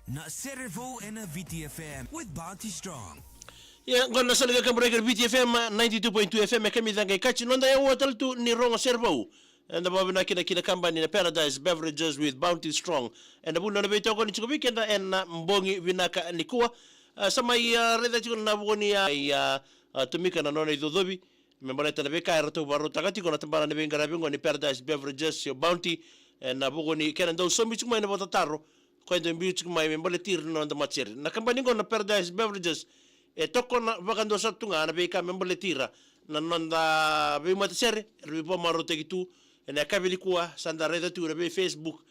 Na Cerevo and a VTFM with Bounty Strong. Ya ngona salaga kambrega VTFM 92.2 FM kami danga kachi nonda ya hotel tu ni rongo Cerevo. And the Bobina kina company na Paradise Beverages with Bounty Strong. And the bunda na beto ko ni chiko weekend and mbongi vinaka nikua. Sama ya reda chiko na boni ya tumika na nona idodobi. Membaleta na beka rato baro takati ko na tambara na benga rabingo ni Paradise Beverages your Bounty and na bugoni kena ndo so mi chiko na botataro. Kwenda mbiu mai membaletir no ndo macheri na kambani ngo na Paradise Beverages e toko na vakando satunga na beka membaletira na nonda be matachere ribo marote gitu na kabili kuwa sanda reda tu be Facebook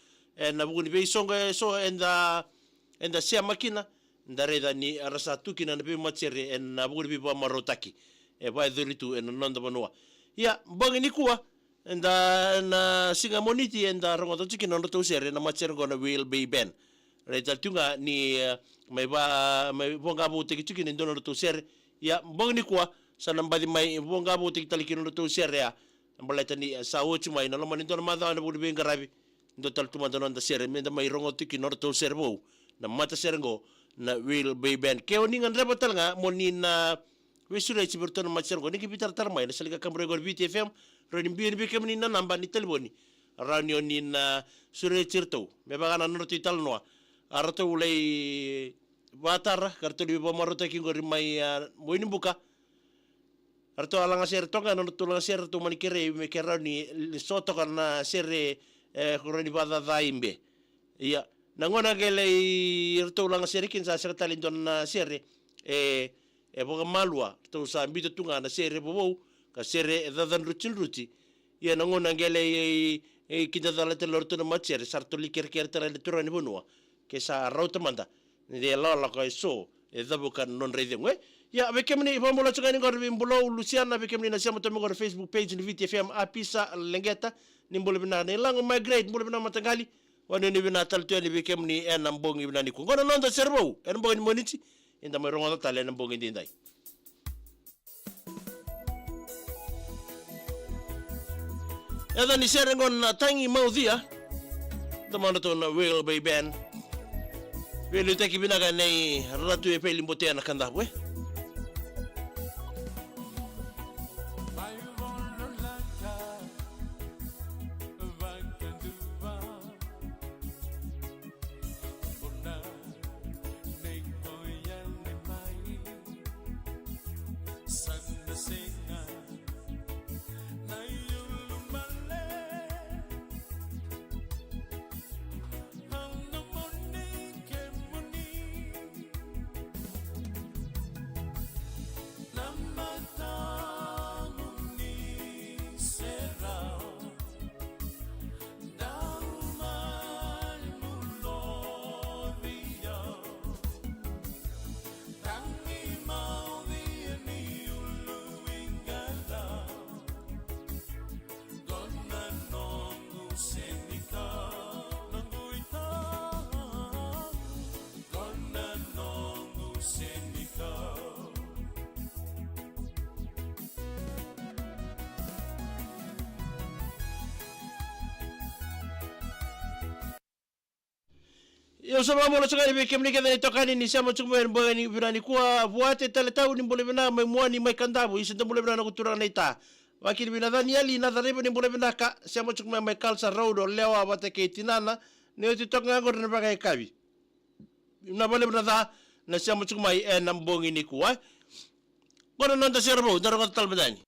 na buguni be songa so enda sia makina ndareda ni arasa tukina na be macheri na buguni be marotaki e ba dhuritu nonda banua ya bongi ni kuwa enda na singamoniti enda rongoto chiki nondo to sere na machero gonna will be ben reta tunga ni mai bonga bu tiki chiki nondo to sere ya bongi kwa sana mbadi mai bonga bu tiki taliki nondo to sere ya mbaleta ni saochi mai no mani ndo madha na bu benga rabi ndo tal tuma ndo sere menda mai rongoto tiki nondo to sere bo na mata sere ngo na will be ben ke oni ngandra batal nga monina Wisure ciberton macam ni kita termai. Nasalika kamera gor VTFM. Rani biar biar ni na namba ni telefoni. Rani oni na sure cirto. Memang anak nurut ital noa. Arato ulai batar. Kartu di bawah marota kingor mai moini buka. Arato alang aser tonga nurut alang aser tu manikere mekera ni soto karena sere korani bada daimbe. Iya. Nangona gele arato alang aser kin sa sekretari don sere boga malua to sa mbito tunga na sere bobo ka sere dadan ruti ya ngona ngele kita dalate lorto na macere sarto liker tera le turani bonua ke sa rauta manda de la ka so dabukan non rede ngwe ya bekemni bomola tsangani ngor bimbulo Luciana bekemni na siamo tamo ngor Facebook page ni VTFM apisa lengeta nimbolo bina ne lang migrate mbolo bina matangali wane ni bina talto ni bekemni en ambongi bina ni ko ngono non da serbo en bongi moniti inda may rongo tale ng bungin dinday. Eda ni serengon na tangi maudhia tamana to na will bay ben will take binaga nei ratu e peli mbote na kanda we Yo sababu na sukari bikemni kada itokani ni sama chukuma mbani virani kuwa vuate taletau ni mbole vina mai muani mai kandabu isinda mbole vina kutura na ita wakili binadhani yali nadharibu ni mbole vina ka sama chukuma mai kalsa raudo lewa wate keitinana ni oti toka ngor na baka ikabi na mbole vina dha na sama chukuma na mbongi ni kuwa kono nanda serbo daroka talbadani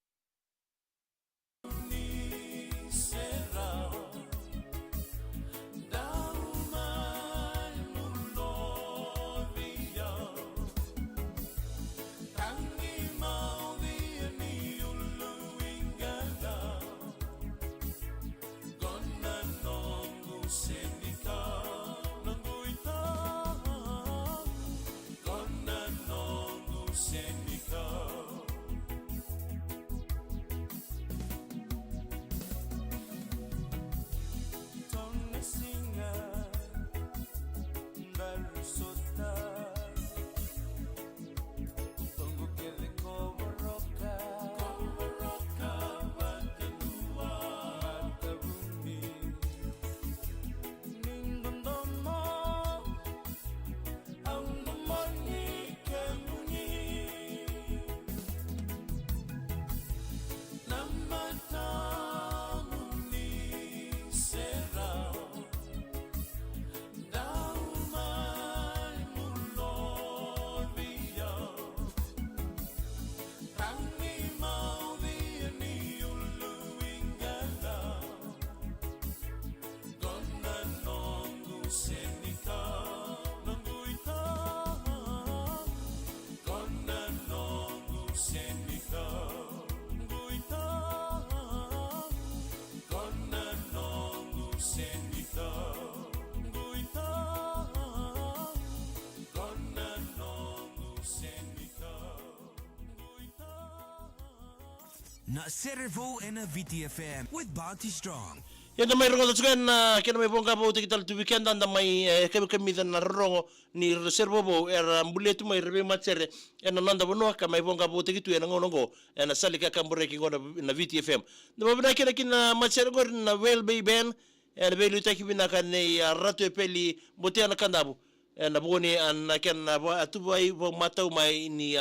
Na Servo and a VTFM with Bounty Strong. Yan na may rongo tasukan na kina may bongga po tikital tu weekend anda may kami na rongo ni reservo bo era mbuletu may rebe matsere ena nanda bono ka may bongga po tikitu ena ngongo ena salika kambure ki ngona na VTFM. Na mabina kina matsere gor na well bay ben ena belu taki bina kan ne rato e peli bote na kandabu ena boni an ken atu bai bo matau mai ni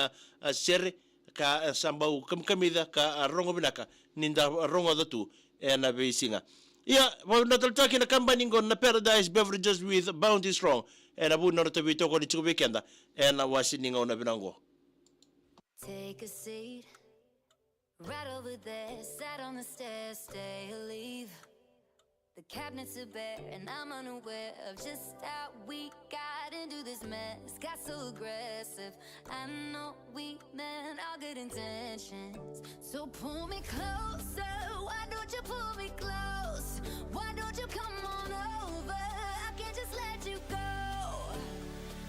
sere ka sambau kamida ka rongo binaka ninda rongo datu ena beisinga. Yeah, well, not talking a company on the Paradise Beverages with Bounty Strong, and I would not to be talking to weekend, and I was sitting on a binango. Take a seat, right over there, sat on the stairs, stay or leave. The cabinets are bare, and I'm unaware of just how we got into this mess. Got so aggressive. I know we meant all good intentions. So pull me closer. Why don't you pull me close? Why don't you come on over? I can't just let you go.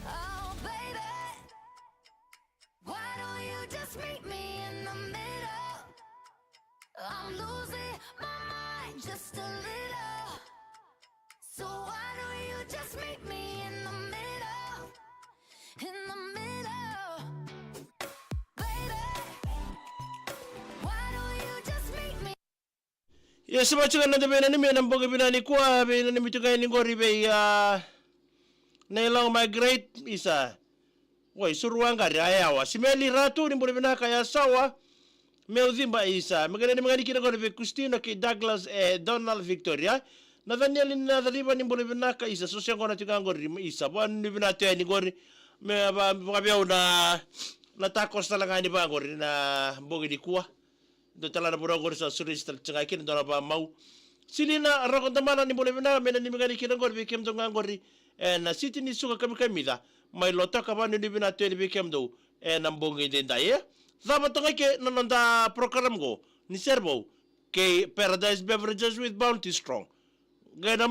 Oh, baby. Why don't you just meet me in the middle? I'm losing my mind just a little. So why don't you just meet me in the middle? In the middle. Yes, macam na tabi na nimi nang bogi binani kuha, na nimi tugay ni Gori bay nailang migrate isa. Woi, suruang gari ayawa. Si Meli Ratu ni boleh binaka ya sawa. Meu zimba isa. Magana ni mga kina Gori bay Custino kay Douglas Donald Victoria. Na Daniel na daliba ni boleh binaka isa. So siya ko na tugang Gori isa. Buwan ni binatu ni Gori. May mga na takos talaga ni ba Gori na bogi di kuha. Do tala na burang Gori sa suris tal tsangakin do na ba mau. Sili na rakon tamana ni boleh binaka mena ni mga kina Gori bay kem tungang Gori. Na siti ni suka kami da. May lota ka ba ni binatu ni bikem do. Nambongi din daya. Dapat tengah ke nonda program go ni servo ke Paradise Beverages with Bounty Strong. Gaya